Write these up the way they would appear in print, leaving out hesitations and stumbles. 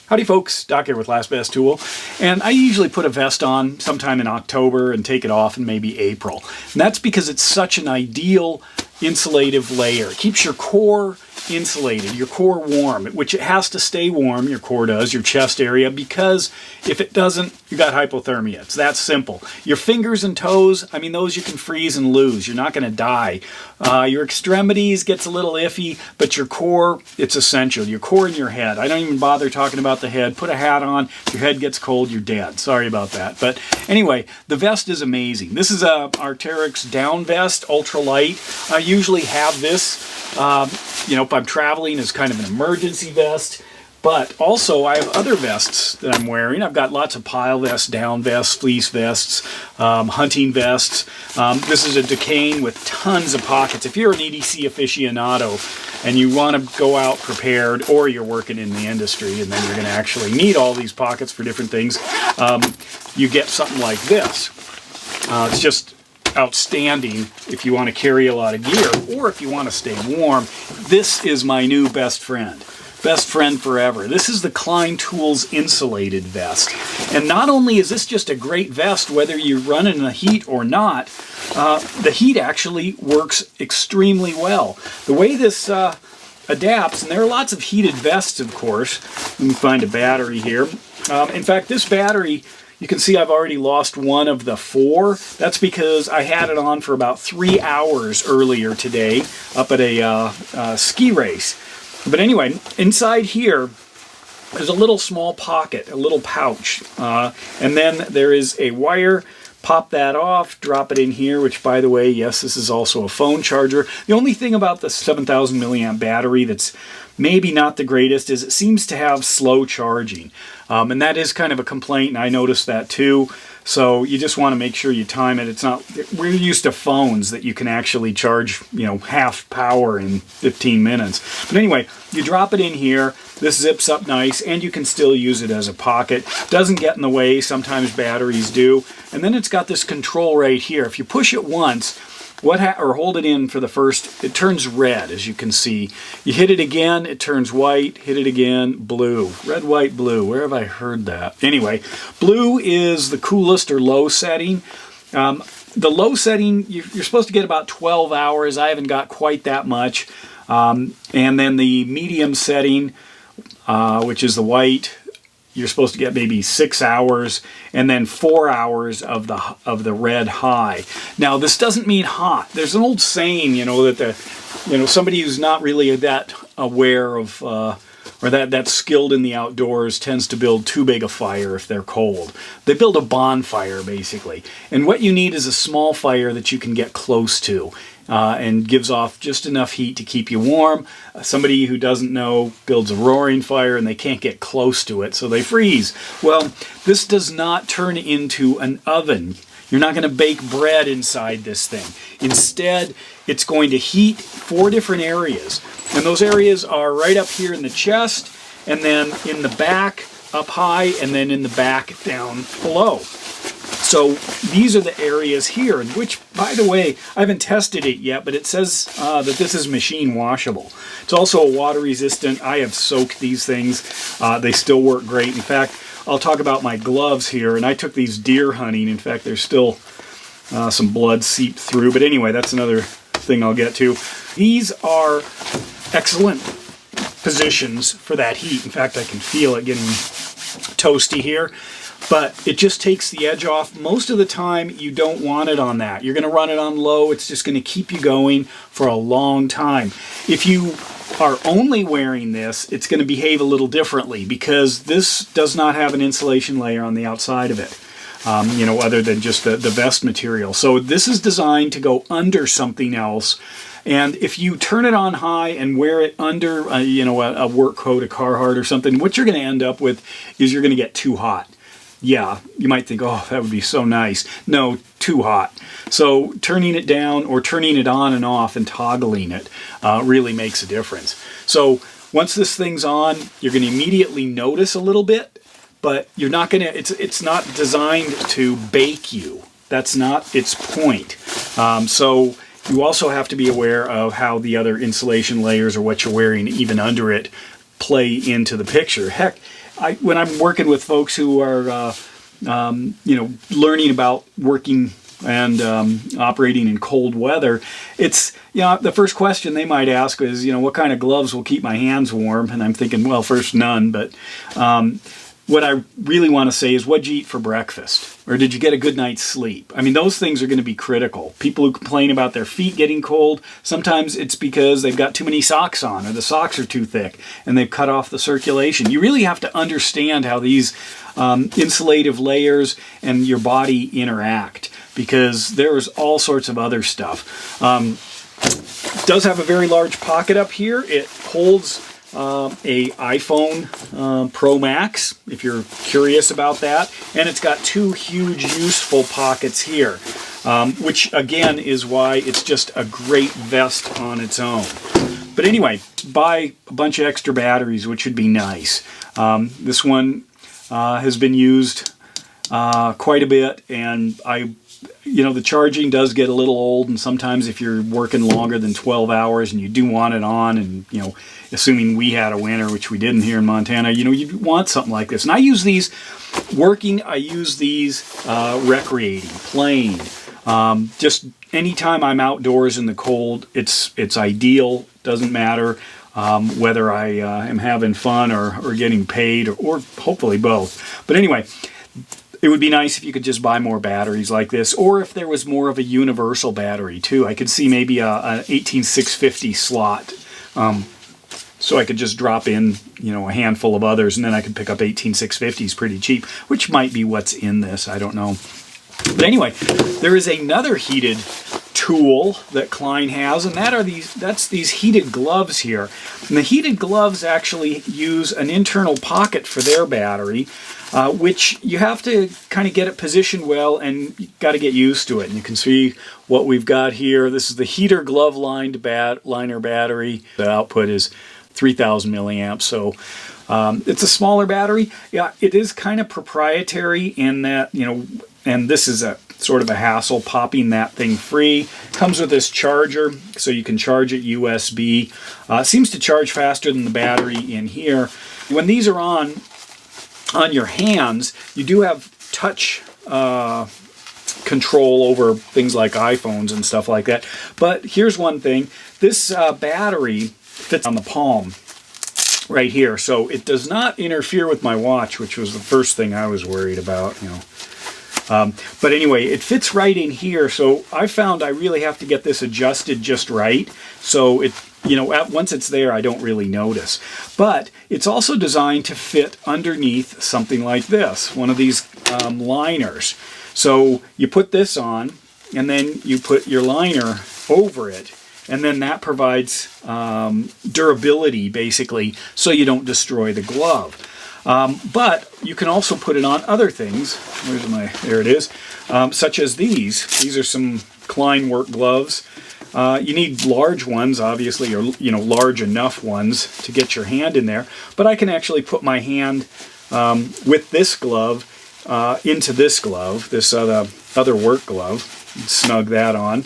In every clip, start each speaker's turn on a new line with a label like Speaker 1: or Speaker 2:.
Speaker 1: Howdy folks, Doc here with Last Best Tool, and I usually put a vest on sometime in October and take it off in maybe April. And that's because it's such an ideal insulative layer. It keeps your core insulated, your core warm, which it has to stay warm, your core does, your chest area, because if it doesn't, you got hypothermia. It's that simple. Your fingers and toes, I mean, those you can freeze and lose. You're not going to die. Your extremities gets a little iffy, but your core, it's essential. Your core and your head. I don't even bother talking about the head. Put a hat on. If your head gets cold, you're dead. Sorry about that. But anyway, the vest is amazing. This is a Arc'teryx down vest, ultralight. I usually have this, if I'm traveling as kind of an emergency vest. But also I have other vests that I'm wearing. I've got lots of pile vests, down vests, fleece vests, hunting vests. This is a Duquesne with tons of pockets. If you're an EDC aficionado and you want to go out prepared, or you're working in the industry and then you're going to actually need all these pockets for different things, you get something like this. It's just outstanding if you want to carry a lot of gear or if you want to stay warm. This is my new best friend. Best friend forever. This is the Klein Tools insulated vest. And not only is this just a great vest, whether you're running in the heat or not, the heat actually works extremely well. The way this adapts, and there are lots of heated vests, of course. Let me find a battery here. In fact, this battery, you can see I've already lost one of the 4. That's because I had it on for about 3 hours earlier today up at a ski race. But anyway, inside here, there's a little small pocket, a little pouch. And then there is a wire. Pop that off, drop it in here, which, by the way, yes, this is also a phone charger. The only thing about the 7,000 milliamp battery that's maybe not the greatest is it seems to have slow charging. And that is kind of a complaint, and I noticed that too. So you just want to make sure you time it. It's not, we're used to phones that you can actually charge, half power in 15 minutes. But anyway, you drop it in here. This zips up nice, and you can still use it as a pocket. Doesn't get in the way. Sometimes batteries do. And then it's got this control right here. If you push it once, or hold it in for the first, it turns red, as you can see. You hit it again, it turns white. Hit it again, blue. Red, white, blue. Where have I heard that? Anyway, blue is the coolest or low setting. The low setting, you're supposed to get about 12 hours. I haven't got quite that much. And then the medium setting, which is the white, you're supposed to get maybe 6 hours, and then 4 hours of the red high. Now, this doesn't mean hot. There's an old saying, that somebody who's not really that aware of or that skilled in the outdoors tends to build too big a fire if they're cold. They build a bonfire, basically. And what you need is a small fire that you can get close to. And gives off just enough heat to keep you warm. Somebody who doesn't know builds a roaring fire and they can't get close to it, so they freeze. Well, this does not turn into an oven. You're not going to bake bread inside this thing. Instead, it's going to heat 4 different areas. And those areas are right up here in the chest, and then in the back, up high, and then in the back, down below. So these are the areas here, which, by the way, I haven't tested it yet, but it says that this is machine washable. It's also water resistant. I have soaked these things. They still work great. In fact, I'll talk about my gloves here, and I took these deer hunting. In fact, there's still some blood seeped through, but anyway, that's another thing I'll get to. These are excellent positions for that heat. In fact, I can feel it getting toasty here. But it just takes the edge off. Most of the time, you don't want it on that. You're going to run it on low. It's just going to keep you going for a long time. If you are only wearing this, it's going to behave a little differently because this does not have an insulation layer on the outside of it, other than just the vest material. So this is designed to go under something else. And if you turn it on high and wear it under, a work coat, a Carhartt or something, what you're going to end up with is you're going to get too hot. Yeah, you might think, oh, that would be so nice. No, too hot. So turning it down or turning it on and off and toggling it really makes a difference. So once this thing's on, you're going to immediately notice a little bit, but you're not going to, it's not designed to bake you. That's not its point. So you also have to be aware of how the other insulation layers or what you're wearing even under it play into the picture. Heck, when I'm working with folks who are, learning about working and operating in cold weather, it's, the first question they might ask is, what kind of gloves will keep my hands warm? And I'm thinking, well, first, none. But what I really want to say is, what'd you eat for breakfast? Or did you get a good night's sleep? I mean, those things are going to be critical. People who complain about their feet getting cold, sometimes it's because they've got too many socks on, or the socks are too thick and they've cut off the circulation. You really have to understand how these insulative layers and your body interact, because there's all sorts of other stuff. It does have a very large pocket up here. It holds a iPhone Pro Max, if you're curious about that. And it's got two huge useful pockets here, which again is why it's just a great vest on its own. But anyway, buy a bunch of extra batteries, which would be nice. This one has been used quite a bit, and the charging does get a little old, and sometimes if you're working longer than 12 hours and you do want it on, and assuming we had a winter, which we didn't here in Montana, you want something like this. And I use these working, I use these recreating, playing. Just anytime I'm outdoors in the cold, it's ideal. Doesn't matter whether I am having fun or getting paid, or hopefully both. But anyway, it would be nice if you could just buy more batteries like this, or if there was more of a universal battery too. I could see maybe an 18650 slot, so I could just drop in, a handful of others, and then I could pick up 18650s pretty cheap, which might be what's in this. I don't know. But anyway, there is another heated tool that Klein has, and that's these heated gloves here. And the heated gloves actually use an internal pocket for their battery, which you have to kind of get it positioned well, and you got to get used to it. And you can see what we've got here. This is the heater glove liner battery. The output is 3,000 milliamps, so it's a smaller battery. Yeah, it is kind of proprietary in that, and this is a sort of a hassle popping that thing free. Comes with this charger, so you can charge it USB. Seems to charge faster than the battery in here. When these are on your hands, you do have touch control over things like iPhones and stuff like that. But here's one thing. This battery fits on the palm right here, so it does not interfere with my watch, which was the first thing I was worried about, But anyway, it fits right in here, so I found I really have to get this adjusted just right. So it, once it's there, I don't really notice. But it's also designed to fit underneath something like this, one of these liners. So you put this on, and then you put your liner over it, and then that provides durability, basically, so you don't destroy the glove. But you can also put it on other things. There it is. Such as these. These are some Klein work gloves. You need large ones, obviously, or large enough ones to get your hand in there. But I can actually put my hand with this glove into this glove, this other work glove. Snug that on.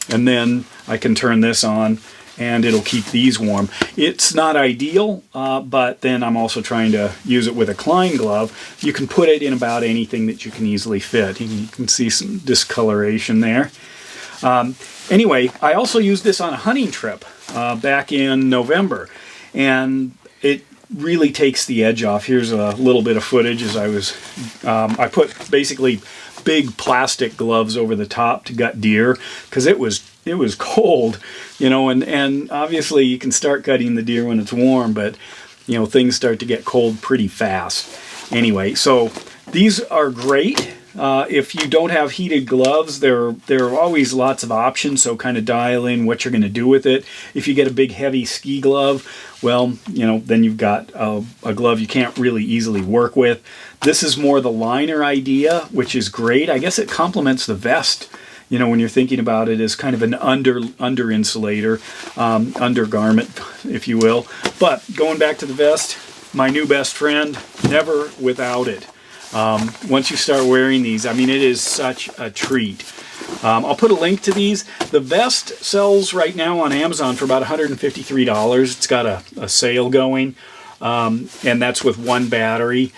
Speaker 1: And then I can turn this on, and it'll keep these warm. It's not ideal, but then I'm also trying to use it with a Klein glove. You can put it in about anything that you can easily fit. You can see some discoloration there. Anyway, I also used this on a hunting trip back in November, and it really takes the edge off. Here's a little bit of footage as I put basically big plastic gloves over the top to gut deer, because it was cold, and obviously you can start gutting the deer when it's warm, but things start to get cold pretty fast. Anyway, so these are great. If you don't have heated gloves, there are always lots of options, so kind of dial in what you're going to do with it. If you get a big heavy ski glove, well, then you've got a glove you can't really easily work with. This is more the liner idea, which is great. I guess it complements the vest, when you're thinking about it as kind of an under insulator, undergarment, if you will. But going back to the vest, my new best friend, never without it. Once you start wearing these, I mean, it is such a treat. I'll put a link to these. The vest sells right now on Amazon for about $153. It's got a sale going, and that's with one battery.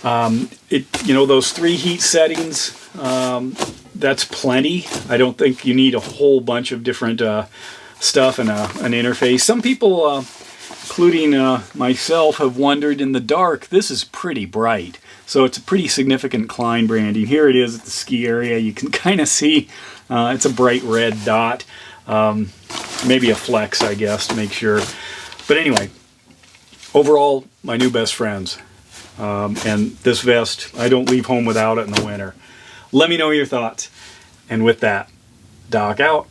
Speaker 1: Those 3 heat settings, that's plenty. I don't think you need a whole bunch of different stuff and an interface. Some people, including myself, have wondered in the dark, this is pretty bright. So it's a pretty significant Klein branding. Here it is at the ski area. You can kind of see it's a bright red dot. Maybe a flex, I guess, to make sure. But anyway, overall, my new best friends. And this vest, I don't leave home without it in the winter. Let me know your thoughts. And with that, Doc out.